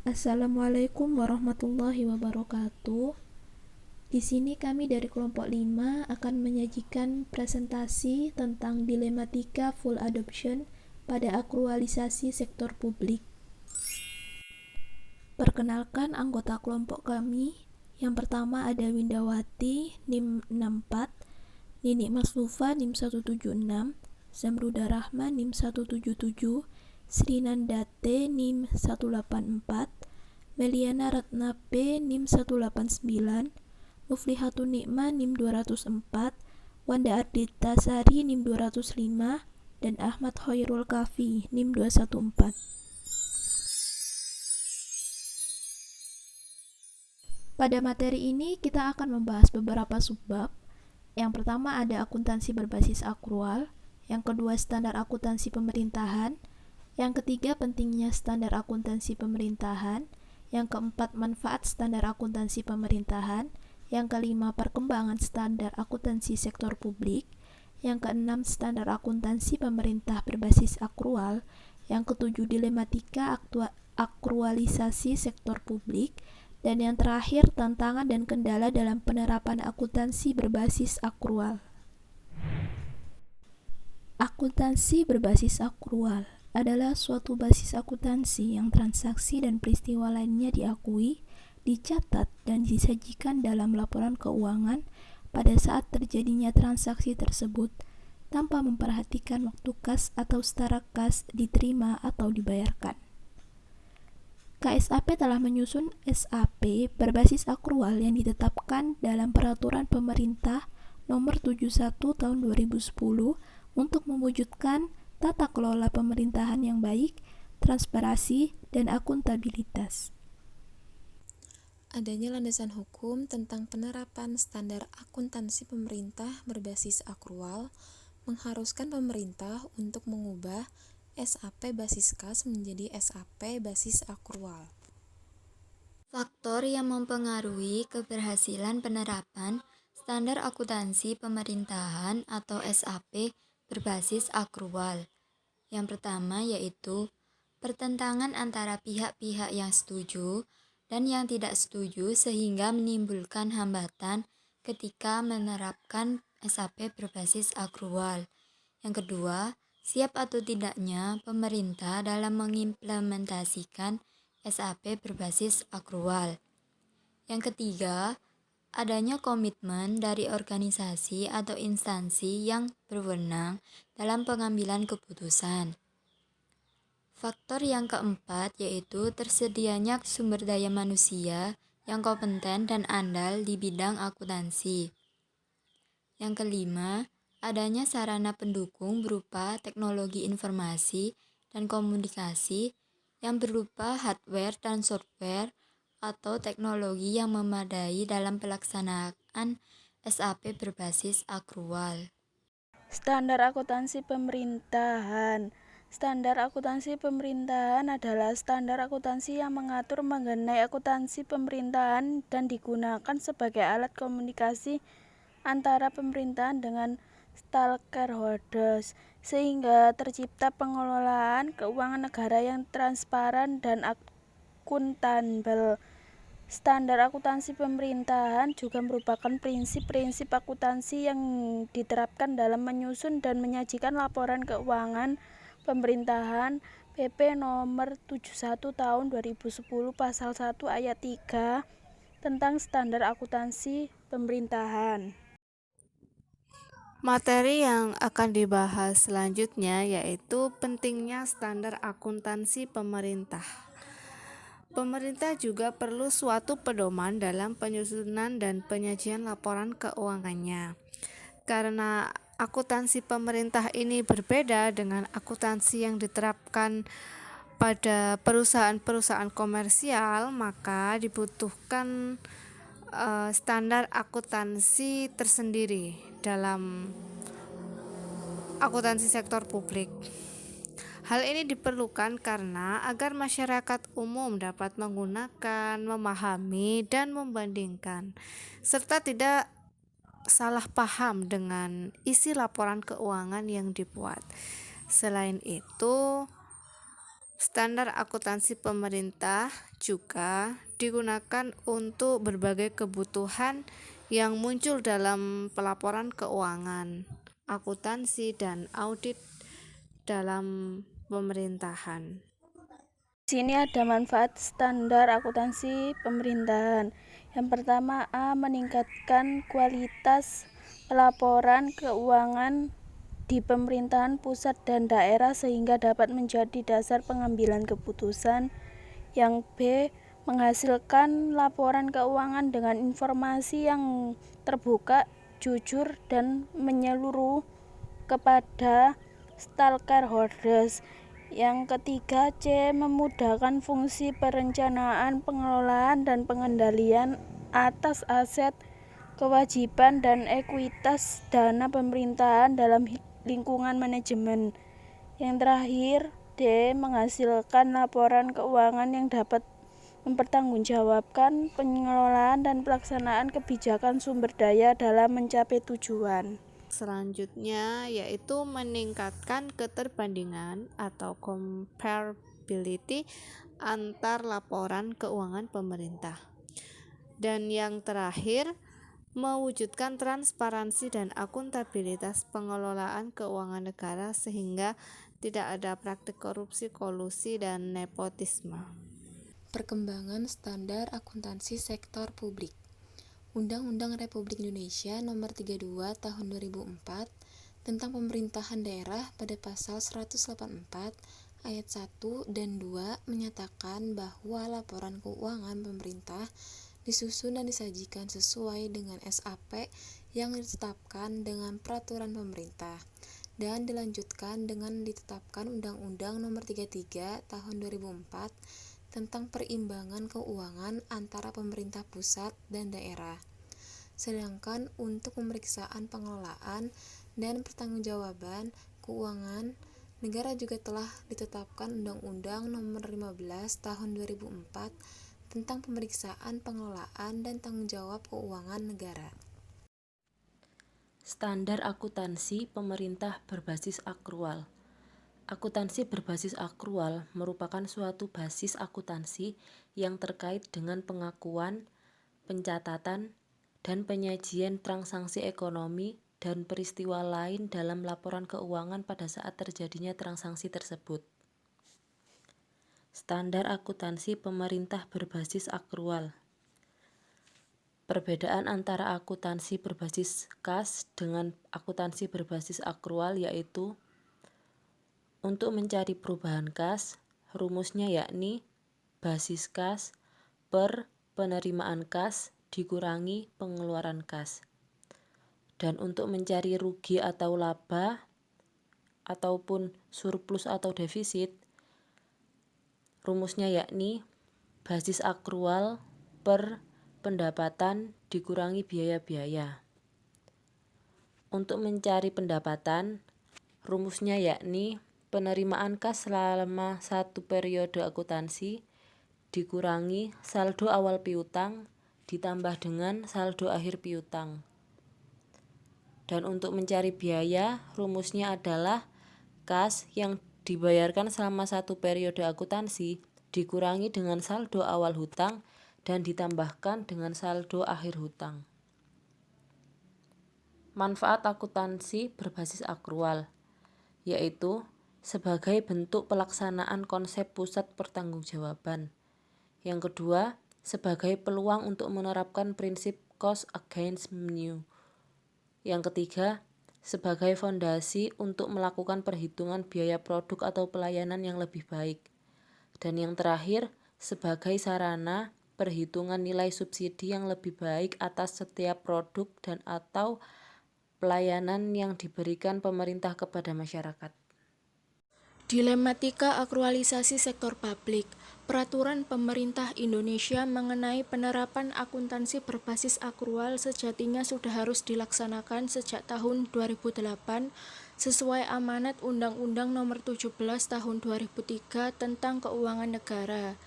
Assalamualaikum warahmatullahi wabarakatuh. Di sini kami dari kelompok 5 akan menyajikan presentasi tentang dilematika full adoption pada akrualisasi sektor publik. Perkenalkan anggota kelompok kami. Yang pertama ada Windawati, NIM 64, Ninik Maslufa, NIM 176, Zamruda Rahman, NIM 177, Sri Nandate, NIM 184, Meliana Ratna P, NIM 189, Muflihatun Nikmah, NIM 204, Wanda Ardita Sari, NIM 205, dan Ahmad Khairul Kafi, NIM 214. Pada materi ini kita akan membahas beberapa subbab. Yang pertama ada akuntansi berbasis akrual, yang kedua standar akuntansi pemerintahan, yang ketiga pentingnya standar akuntansi pemerintahan, yang keempat manfaat standar akuntansi pemerintahan, yang kelima perkembangan standar akuntansi sektor publik, yang keenam standar akuntansi pemerintah berbasis akrual, yang ketujuh dilematika akrualisasi sektor publik, dan yang terakhir tantangan dan kendala dalam penerapan akuntansi berbasis akrual. Akuntansi berbasis akrual adalah suatu basis akuntansi yang transaksi dan peristiwa lainnya diakui, dicatat, dan disajikan dalam laporan keuangan pada saat terjadinya transaksi tersebut tanpa memperhatikan waktu kas atau setara kas diterima atau dibayarkan. KSAP telah menyusun SAP berbasis akrual yang ditetapkan dalam Peraturan Pemerintah Nomor 71 Tahun 2010 untuk mewujudkan tata kelola pemerintahan yang baik, transparansi, dan akuntabilitas. Adanya landasan hukum tentang penerapan standar akuntansi pemerintah berbasis akrual mengharuskan pemerintah untuk mengubah SAP basis kas menjadi SAP basis akrual. Faktor yang mempengaruhi keberhasilan penerapan standar akuntansi pemerintahan atau SAP berbasis akrual. Yang pertama yaitu pertentangan antara pihak-pihak yang setuju dan yang tidak setuju sehingga menimbulkan hambatan ketika menerapkan SAP berbasis akrual. Yang kedua, siap atau tidaknya pemerintah dalam mengimplementasikan SAP berbasis akrual. Yang ketiga, adanya komitmen dari organisasi atau instansi yang berwenang dalam pengambilan keputusan. Faktor yang keempat yaitu tersedianya sumber daya manusia yang kompeten dan andal di bidang akuntansi. Yang kelima, adanya sarana pendukung berupa teknologi informasi dan komunikasi yang berupa hardware dan software atau teknologi yang memadai dalam pelaksanaan SAP berbasis akrual. Standar akuntansi pemerintahan. Standar akuntansi pemerintahan adalah standar akuntansi yang mengatur mengenai akuntansi pemerintahan dan digunakan sebagai alat komunikasi antara pemerintahan dengan stakeholders, sehingga tercipta pengelolaan keuangan negara yang transparan dan akuntabel. Standar akuntansi pemerintahan juga merupakan prinsip-prinsip akuntansi yang diterapkan dalam menyusun dan menyajikan laporan keuangan pemerintahan PP nomor 71 tahun 2010 pasal 1 ayat 3 tentang standar akuntansi pemerintahan. Materi yang akan dibahas selanjutnya yaitu pentingnya standar akuntansi pemerintah. Pemerintah juga perlu suatu pedoman dalam penyusunan dan penyajian laporan keuangannya. Karena akuntansi pemerintah ini berbeda dengan akuntansi yang diterapkan pada perusahaan-perusahaan komersial, maka dibutuhkan standar akuntansi tersendiri dalam akuntansi sektor publik. Hal ini diperlukan karena agar masyarakat umum dapat menggunakan, memahami, dan membandingkan, serta tidak salah paham dengan isi laporan keuangan yang dibuat. Selain itu, Standar akuntansi pemerintah juga digunakan untuk berbagai kebutuhan yang muncul dalam pelaporan keuangan, akuntansi, dan audit dalam pemerintahan. Di sini ada manfaat standar akuntansi pemerintahan. Yang pertama, meningkatkan kualitas pelaporan keuangan di pemerintahan pusat dan daerah sehingga dapat menjadi dasar pengambilan keputusan. Yang B, menghasilkan laporan keuangan dengan informasi yang terbuka, jujur, dan menyeluruh kepada stakeholders. Yang ketiga, C, memudahkan fungsi perencanaan, pengelolaan, dan pengendalian atas aset, kewajiban, dan ekuitas dana pemerintahan dalam lingkungan manajemen. Yang terakhir, D, menghasilkan laporan keuangan yang dapat mempertanggungjawabkan pengelolaan dan pelaksanaan kebijakan sumber daya dalam mencapai tujuan. Selanjutnya yaitu meningkatkan keterbandingan atau comparability antar laporan keuangan pemerintah. Dan yang terakhir, mewujudkan transparansi dan akuntabilitas pengelolaan keuangan negara sehingga tidak ada praktik korupsi, kolusi, dan nepotisme. Perkembangan standar akuntansi sektor publik. Undang-Undang Republik Indonesia Nomor 32 Tahun 2004 tentang Pemerintahan Daerah pada pasal 184 ayat 1 dan 2 menyatakan bahwa laporan keuangan pemerintah disusun dan disajikan sesuai dengan SAP yang ditetapkan dengan peraturan pemerintah dan dilanjutkan dengan ditetapkan Undang-Undang Nomor 33 Tahun 2004 tentang perimbangan keuangan antara pemerintah pusat dan daerah. Sedangkan untuk pemeriksaan pengelolaan dan pertanggungjawaban keuangan negara juga telah ditetapkan Undang-Undang Nomor 15 Tahun 2004 tentang pemeriksaan pengelolaan dan tanggung jawab keuangan negara. Standar akuntansi pemerintah berbasis akrual. Akuntansi berbasis akrual merupakan suatu basis akuntansi yang terkait dengan pengakuan, pencatatan, dan penyajian transaksi ekonomi dan peristiwa lain dalam laporan keuangan pada saat terjadinya transaksi tersebut. Standar akuntansi pemerintah berbasis akrual. Perbedaan antara akuntansi berbasis kas dengan akuntansi berbasis akrual yaitu untuk mencari perubahan kas, rumusnya yakni basis kas per penerimaan kas dikurangi pengeluaran kas. Dan untuk mencari rugi atau laba ataupun surplus atau defisit, rumusnya yakni basis akrual per pendapatan dikurangi biaya-biaya. Untuk mencari pendapatan, rumusnya yakni penerimaan kas selama satu periode akuntansi dikurangi saldo awal piutang ditambah dengan saldo akhir piutang. Dan untuk mencari biaya, rumusnya adalah kas yang dibayarkan selama satu periode akuntansi dikurangi dengan saldo awal hutang dan ditambahkan dengan saldo akhir hutang. Manfaat akuntansi berbasis akrual yaitu sebagai bentuk pelaksanaan konsep pusat pertanggungjawaban. Yang kedua, sebagai peluang untuk menerapkan prinsip cost against revenue. Yang ketiga, sebagai fondasi untuk melakukan perhitungan biaya produk atau pelayanan yang lebih baik. Dan yang terakhir, sebagai sarana perhitungan nilai subsidi yang lebih baik atas setiap produk dan atau pelayanan yang diberikan pemerintah kepada masyarakat. Dilematika akrualisasi sektor publik. Peraturan pemerintah Indonesia mengenai penerapan akuntansi berbasis akrual sejatinya sudah harus dilaksanakan sejak tahun 2008 sesuai amanat Undang-Undang Nomor 17 Tahun 2003 tentang Keuangan Negara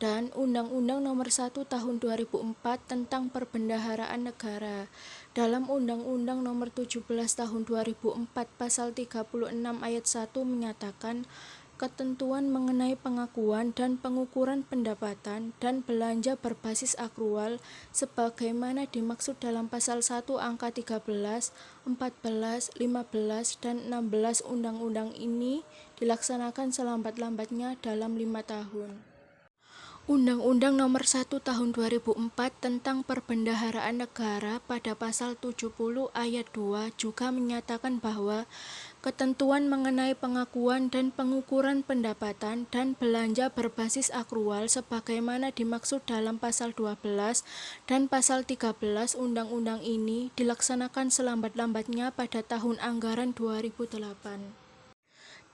dan Undang-Undang Nomor 1 Tahun 2004 tentang Perbendaharaan Negara. Dalam Undang-Undang Nomor 17 Tahun 2004 Pasal 36 Ayat 1 menyatakan ketentuan mengenai pengakuan dan pengukuran pendapatan dan belanja berbasis akrual sebagaimana dimaksud dalam pasal 1 angka 13, 14, 15, dan 16 Undang-Undang ini dilaksanakan selambat-lambatnya dalam 5 tahun. Undang-Undang Nomor 1 Tahun 2004 tentang Perbendaharaan Negara pada pasal 70 ayat 2 juga menyatakan bahwa ketentuan mengenai pengakuan dan pengukuran pendapatan dan belanja berbasis akrual sebagaimana dimaksud dalam pasal 12 dan pasal 13 Undang-Undang ini dilaksanakan selambat-lambatnya pada tahun anggaran 2008.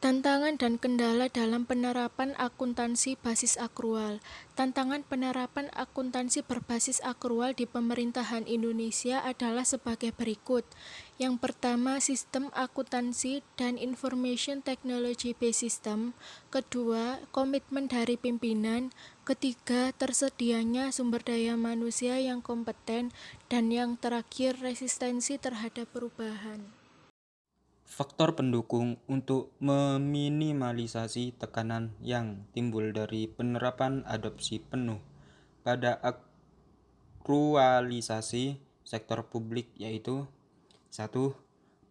Tantangan dan kendala dalam penerapan akuntansi basis akrual. Tantangan penerapan akuntansi berbasis akrual di pemerintahan Indonesia adalah sebagai berikut. Yang pertama, sistem akuntansi dan information technology based system. Kedua, komitmen dari pimpinan. Ketiga, tersedianya sumber daya manusia yang kompeten. Dan yang terakhir, resistensi terhadap perubahan. Faktor pendukung untuk meminimalisasi tekanan yang timbul dari penerapan adopsi penuh pada akrualisasi sektor publik yaitu 1.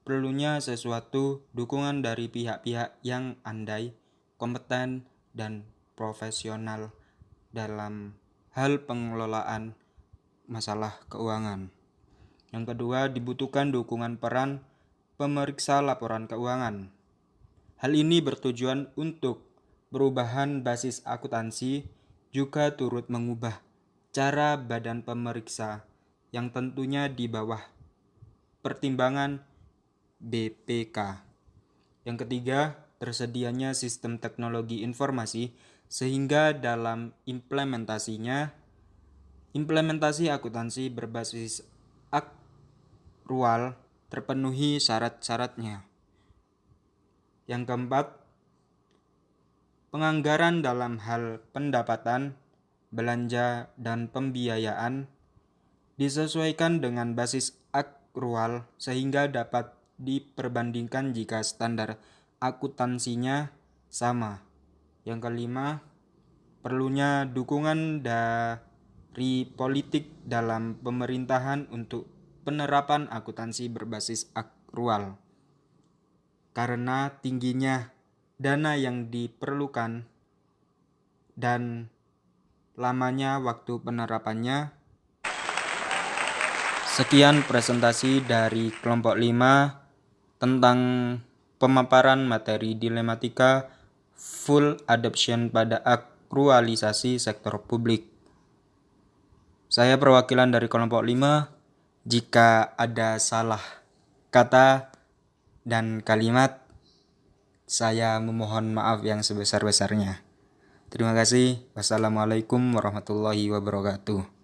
Perlunya sesuatu dukungan dari pihak-pihak yang andai, kompeten, dan profesional dalam hal pengelolaan masalah keuangan. Yang kedua, dibutuhkan dukungan peran pemeriksa laporan keuangan. Hal ini bertujuan untuk perubahan basis akuntansi juga turut mengubah cara badan pemeriksa yang tentunya di bawah pertimbangan BPK. Yang ketiga, tersedianya sistem teknologi informasi sehingga dalam implementasi akuntansi berbasis akrual terpenuhi syarat-syaratnya. Yang keempat, penganggaran dalam hal pendapatan, belanja, dan pembiayaan disesuaikan dengan basis akrual sehingga dapat diperbandingkan jika standar akuntansinya sama. Yang kelima, perlunya dukungan dari politik dalam pemerintahan untuk penerapan akuntansi berbasis akrual. Karena tingginya dana yang diperlukan dan lamanya waktu penerapannya. Sekian presentasi dari kelompok 5 tentang pemaparan materi dilematika full adoption pada akrualisasi sektor publik. Saya perwakilan dari kelompok 5. Jika ada salah kata dan kalimat, saya memohon maaf yang sebesar-besarnya. Terima kasih. Wassalamualaikum warahmatullahi wabarakatuh.